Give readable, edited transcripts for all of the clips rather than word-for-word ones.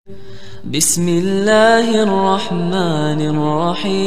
بسم الله الرحمن الرحيم.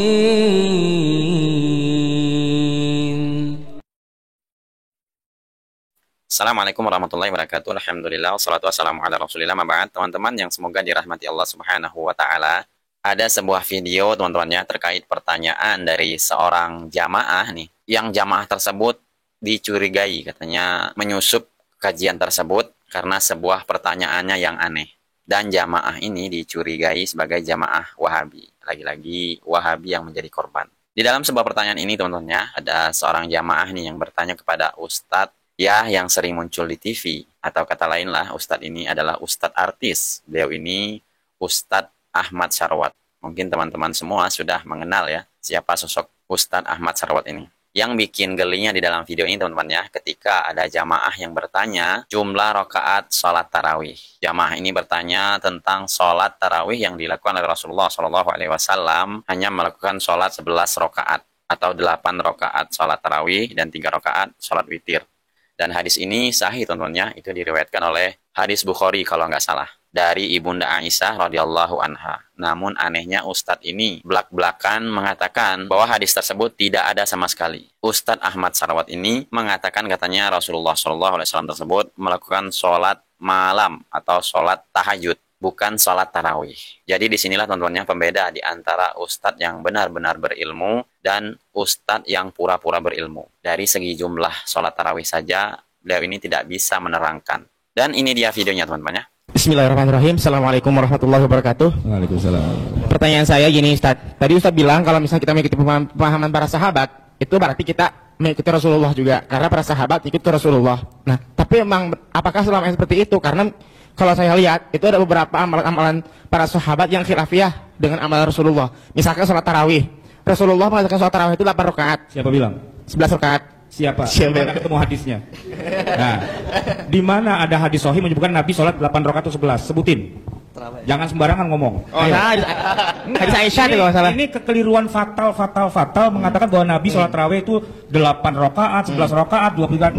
Assalamualaikum warahmatullahi wabarakatuh. Alhamdulillah, wassalatu wassalamu ala rasulillah. Maba'ad, teman-teman yang semoga dirahmati Allah subhanahu wa ta'ala. Ada sebuah video, teman-temannya, terkait pertanyaan dari seorang jamaah nih. Yang jamaah tersebut dicurigai, katanya menyusup kajian tersebut karena sebuah pertanyaannya yang aneh. Dan jamaah ini dicurigai sebagai jamaah Wahabi. Lagi-lagi Wahabi yang menjadi korban. Di dalam sebuah pertanyaan ini, teman-temannya, ada seorang jamaah nih yang bertanya kepada Ustadz ya yang sering muncul di TV, atau kata lain lah, Ustadz ini adalah Ustadz artis. Beliau ini Ustadz Ahmad Syarwat. Mungkin teman-teman semua sudah mengenal ya siapa sosok Ustadz Ahmad Syarwat ini. Yang bikin gelinya di dalam video ini, teman-teman ya, ketika ada jamaah yang bertanya jumlah rakaat sholat tarawih. Jamaah ini bertanya tentang sholat tarawih yang dilakukan oleh Rasulullah SAW, hanya melakukan sholat 11 rakaat atau 8 rakaat sholat tarawih dan 3 rakaat sholat witir. Dan hadis ini sahih, teman-temannya, itu diriwayatkan oleh hadis Bukhari kalau nggak salah, dari Ibunda Aisyah radhiyallahu anha. Namun anehnya Ustadz ini belak-belakan mengatakan bahwa hadis tersebut tidak ada sama sekali. Ustadz Ahmad Syarwat ini mengatakan katanya Rasulullah SAW tersebut melakukan sholat malam atau sholat tahajud, bukan sholat tarawih. Jadi disinilah, teman-temannya, pembeda di antara ustadz yang benar-benar berilmu dan ustadz yang pura-pura berilmu. Dari segi jumlah sholat tarawih saja, beliau ini tidak bisa menerangkan. Dan ini dia videonya, teman-teman ya. Bismillahirrahmanirrahim. Assalamualaikum warahmatullahi wabarakatuh. Waalaikumsalam. Pertanyaan saya gini, Ustaz. Tadi Ustaz bilang kalau misalnya kita mengikuti pemahaman para sahabat, itu berarti kita mengikuti Rasulullah juga, karena para sahabat ikut ke Rasulullah. Nah, tapi emang apakah selama seperti itu? Karena kalau saya lihat, itu ada beberapa amalan-amalan para sahabat yang khilafiyah dengan amalan Rasulullah. Misalkan sholat tarawih. Rasulullah mengatakan sholat tarawih itu 8 rakaat. Siapa bilang? 11 rakaat. Siapa? Di mana ketemu hadisnya? Nah, di mana ada hadis sahih menyebutkan Nabi sholat 8 rakaat atau 11? Sebutin. Jangan sembarangan ngomong. Oh, nah, hadis Aisyah itu kalau salah. Ini kekeliruan fatal mengatakan bahwa Nabi sholat tarawih itu 8 rakaat, 11 rakaat, 20 rakaat.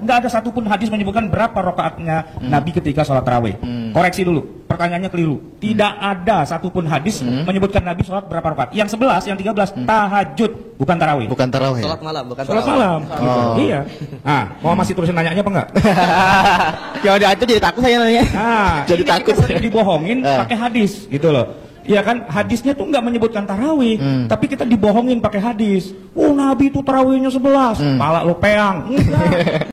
Enggak ada satupun hadis menyebutkan berapa rakaatnya Nabi ketika sholat tarawih. Koreksi dulu, pertanyaannya keliru. Tidak ada satupun hadis menyebutkan Nabi sholat berapa rakaat. Yang 11, yang 13 tahajud, bukan tarawih. Bukan tarawih. Sholat malam, bukan Sholat malam. Oh. Iya. Nah, mau masih terusin nanyanya apa enggak? Ya udah, itu jadi takut saya nanya. Nah, Jadi ini takut. kita sering dibohongin pakai hadis gitu loh. Iya kan, hadisnya tuh nggak menyebutkan tarawih, tapi kita dibohongin pakai hadis. Oh, Nabi itu tarawihnya 11. Pala lo peang. Enggak.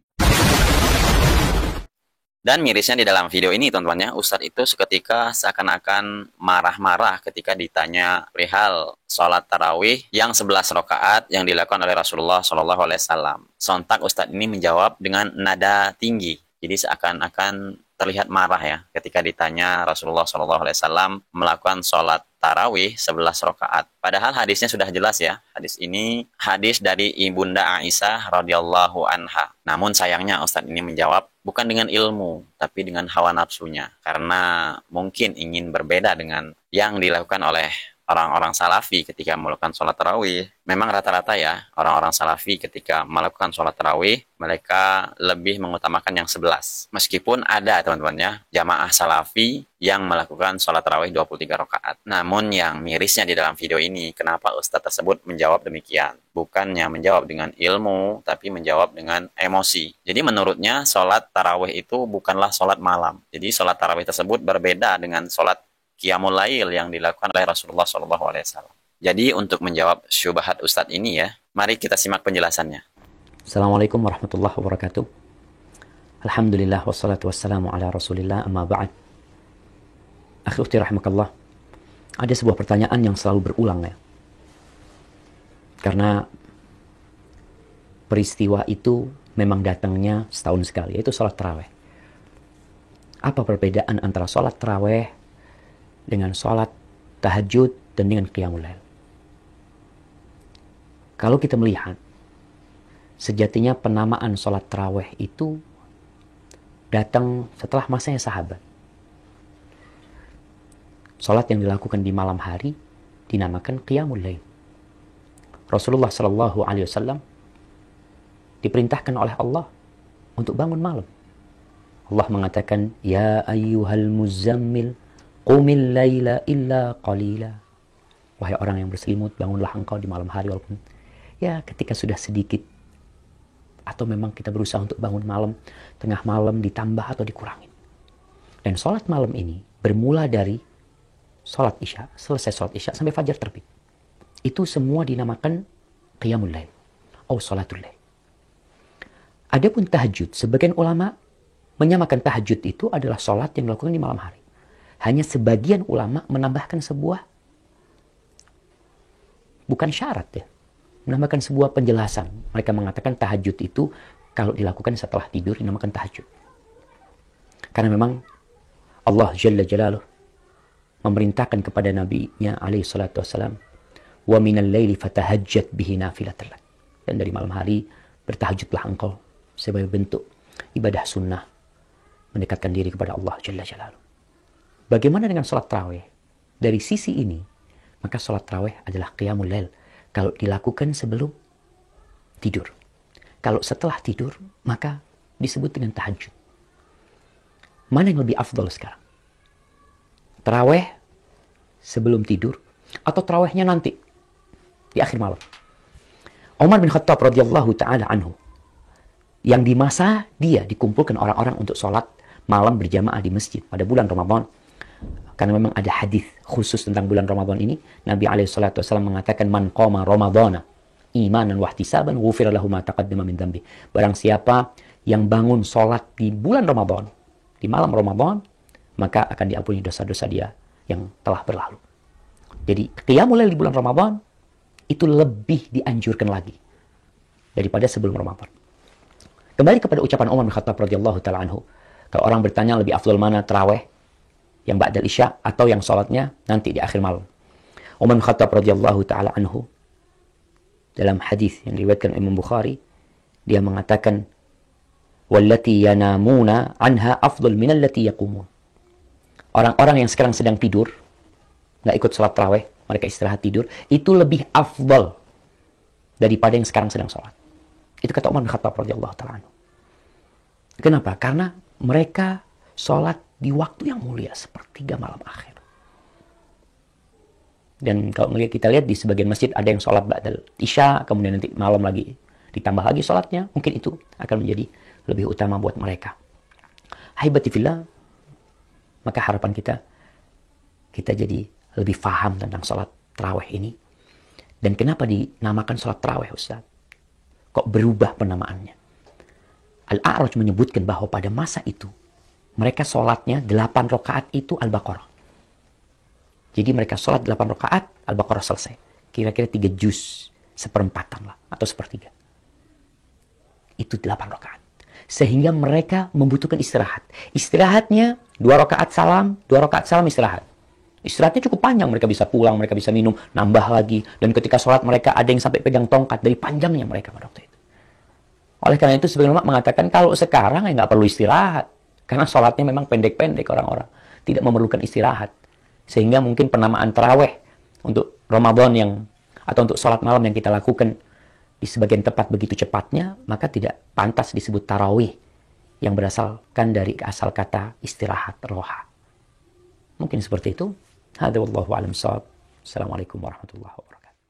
Dan mirisnya di dalam video ini, teman-temannya, Ustadz itu seketika seakan-akan marah-marah ketika ditanya perihal sholat tarawih yang 11 rakaat yang dilakukan oleh Rasulullah SAW. Sontak Ustadz ini menjawab dengan nada tinggi. Jadi seakan-akan terlihat marah ya ketika ditanya Rasulullah SAW melakukan sholat tarawih 11 rakaat. Padahal hadisnya sudah jelas ya. Hadis ini hadis dari Ibunda Aisyah radhiyallahu anha. Namun sayangnya Ustadz ini menjawab bukan dengan ilmu, tapi dengan hawa nafsunya. Karena mungkin ingin berbeda dengan yang dilakukan oleh orang-orang salafi ketika melakukan sholat tarawih. Memang rata-rata ya, orang-orang salafi ketika melakukan sholat tarawih, mereka lebih mengutamakan yang 11. Meskipun ada, teman-temannya, jamaah salafi yang melakukan sholat tarawih 23 rakaat. Namun yang mirisnya di dalam video ini, kenapa Ustadz tersebut menjawab demikian? Bukannya menjawab dengan ilmu, tapi menjawab dengan emosi. Jadi menurutnya, sholat tarawih itu bukanlah sholat malam. Jadi sholat tarawih tersebut berbeda dengan sholat Qiyamul Lail yang dilakukan oleh Rasulullah SAW. Jadi untuk menjawab syubhat Ustadz ini ya, mari kita simak penjelasannya. Assalamualaikum warahmatullahi wabarakatuh. Alhamdulillah wassalatu wassalamu ala rasulillah amma ba'd. Akhi ukhti rahimakallah. Ada sebuah pertanyaan yang selalu berulang ya. Karena peristiwa itu memang datangnya setahun sekali, yaitu sholat tarawih. Apa perbedaan antara sholat tarawih dengan sholat tahajud dan dengan qiyamul lail? Kalau kita melihat, sejatinya penamaan sholat tarawih itu datang setelah masanya sahabat. Sholat yang dilakukan di malam hari dinamakan qiyamul lail. Rasulullah SAW diperintahkan oleh Allah untuk bangun malam. Allah mengatakan, Ya ayyuhal muzammil, Qumil laila illa qalila. Wahai orang yang berselimut, bangunlah engkau di malam hari walaupun ya ketika sudah sedikit. Atau memang kita berusaha untuk bangun malam, tengah malam ditambah atau dikurangin. Dan sholat malam ini bermula dari sholat isya, selesai sholat isya sampai fajar terbit. Itu semua dinamakan qiyamul lail atau sholatul lail. Adapun tahajud, sebagian ulama menyamakan tahajud itu adalah sholat yang dilakukan di malam hari. Hanya sebagian ulama menambahkan sebuah, bukan syarat ya, menambahkan sebuah penjelasan. Mereka mengatakan tahajud itu kalau dilakukan setelah tidur dinamakan tahajud. Karena memang Allah Jalla Jalaluh memerintahkan kepada Nabi-Nya alaihi salatu wassalam, wa minal laili fatahajjat bihi nafilatan lak. Dan dari malam hari bertahajudlah engkau sebagai bentuk ibadah sunnah mendekatkan diri kepada Allah Jalla Jalaluh. Bagaimana dengan sholat tarawih? Dari sisi ini, maka sholat tarawih adalah qiyamul lail kalau dilakukan sebelum tidur. Kalau setelah tidur, maka disebut dengan tahajud. Mana yang lebih afdal sekarang? Tarawih sebelum tidur atau tarawihnya nanti di akhir malam? Umar bin Khattab radhiyallahu taala anhu, yang di masa dia dikumpulkan orang-orang untuk sholat malam berjamaah di masjid pada bulan Ramadan. Karena memang ada hadis khusus tentang bulan Ramadan ini. Nabi SAW mengatakan, man qama Ramadana imanan wahtisaban ghufira lahu ma taqaddama min dhanbi. Barang siapa yang bangun sholat di bulan Ramadan, di malam Ramadan, maka akan diampuni dosa-dosa dia yang telah berlalu. Jadi qiyamul lail di bulan Ramadan itu lebih dianjurkan lagi daripada sebelum Ramadan. Kembali kepada ucapan Umar bin Khattab radhiyallahu taala anhu. Kalau orang bertanya lebih afdal mana, tarawih yang ba'dal isya atau yang sholatnya nanti di akhir malam. Umar bin Khattab radhiyallahu taala anhu dalam hadis yang diriwayatkan Imam Bukhari, dia mengatakan, wallati yanamuna anha afdal min allati yaqumun. Orang-orang yang sekarang sedang tidur, nggak ikut sholat tarawih, mereka istirahat tidur, itu lebih afdal daripada yang sekarang sedang sholat. Itu kata Umar bin Khattab radhiyallahu taala anhu. Kenapa? Karena mereka sholat di waktu yang mulia, sepertiga malam akhir. Dan kalau kita lihat di sebagian masjid ada yang sholat ba'dal isya, kemudian nanti malam lagi ditambah lagi sholatnya, mungkin itu akan menjadi lebih utama buat mereka. Haibati fillah, maka harapan kita jadi lebih faham tentang sholat tarawih ini. Dan kenapa dinamakan sholat tarawih, Ustaz? Kok berubah penamaannya? Al-A'raj menyebutkan bahwa pada masa itu mereka sholatnya 8 rakaat itu Al-Baqarah. Jadi mereka sholat 8 rakaat, Al-Baqarah selesai. Kira-kira 3 juz, seperempatan lah, atau sepertiga. Itu 8 rakaat. Sehingga mereka membutuhkan istirahat. Istirahatnya 2 rakaat salam, 2 rakaat salam istirahat. Istirahatnya cukup panjang, mereka bisa pulang, mereka bisa minum, nambah lagi. Dan ketika sholat mereka ada yang sampai pegang tongkat dari panjangnya mereka pada waktu itu. Oleh karena itu sebagian ulama mengatakan kalau sekarang ya nggak perlu istirahat. Karena sholatnya memang pendek-pendek orang-orang. Tidak memerlukan istirahat. Sehingga mungkin penamaan tarawih untuk Ramadan atau untuk sholat malam yang kita lakukan di sebagian tempat begitu cepatnya, maka tidak pantas disebut tarawih yang berasalkan dari asal kata istirahat, roha. Mungkin seperti itu. Hadza wallahu a'lam shawab. Assalamualaikum warahmatullahi wabarakatuh.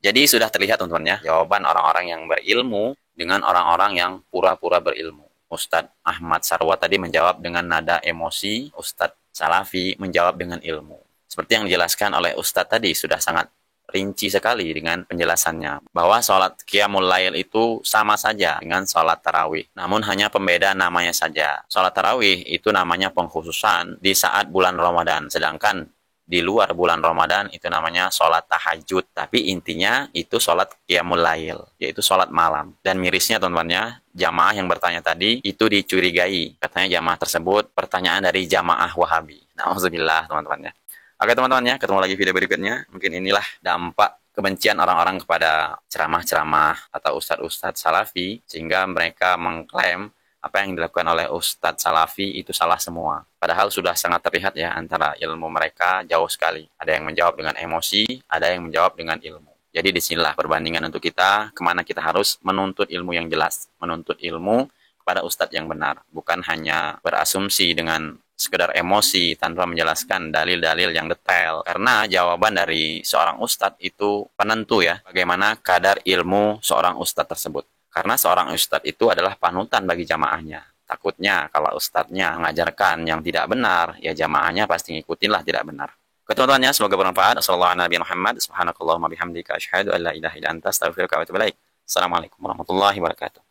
Jadi sudah terlihat teman-teman ya, jawaban orang-orang yang berilmu dengan orang-orang yang pura-pura berilmu. Ustadz Ahmad Sarwa tadi menjawab dengan nada emosi, Ustadz Salafi menjawab dengan ilmu. Seperti yang dijelaskan oleh Ustadz tadi, sudah sangat rinci sekali dengan penjelasannya. Bahwa sholat qiyamul lail itu sama saja dengan sholat tarawih. Namun hanya pembeda namanya saja. Sholat tarawih itu namanya pengkhususan di saat bulan Ramadan. Sedangkan di luar bulan Ramadan itu namanya sholat tahajud. Tapi intinya itu sholat qiyamul lail, yaitu sholat malam. Dan mirisnya teman-temannya, jamaah yang bertanya tadi itu dicurigai. Katanya jamaah tersebut pertanyaan dari jamaah Wahabi. Nauzubillah teman-temannya. Oke teman-temannya, ketemu lagi video berikutnya. Mungkin inilah dampak kebencian orang-orang kepada ceramah-ceramah atau ustadz-ustadz salafi. Sehingga mereka mengklaim apa yang dilakukan oleh Ustadz Salafi itu salah semua. Padahal sudah sangat terlihat ya antara ilmu mereka jauh sekali. Ada yang menjawab dengan emosi, ada yang menjawab dengan ilmu. Jadi disinilah perbandingan untuk kita, kemana kita harus menuntut ilmu yang jelas. Menuntut ilmu kepada Ustadz yang benar. Bukan hanya berasumsi dengan sekedar emosi tanpa menjelaskan dalil-dalil yang detail. Karena jawaban dari seorang ustadz itu penentu ya, bagaimana kadar ilmu seorang ustadz tersebut. Karena seorang ustadz itu adalah panutan bagi jamaahnya. Takutnya kalau ustadznya mengajarkan yang tidak benar, ya jamaahnya pasti ngikutinlah tidak benar. Ketentuannya semoga bermanfaat. Assalamualaikum warahmatullahi wabarakatuh.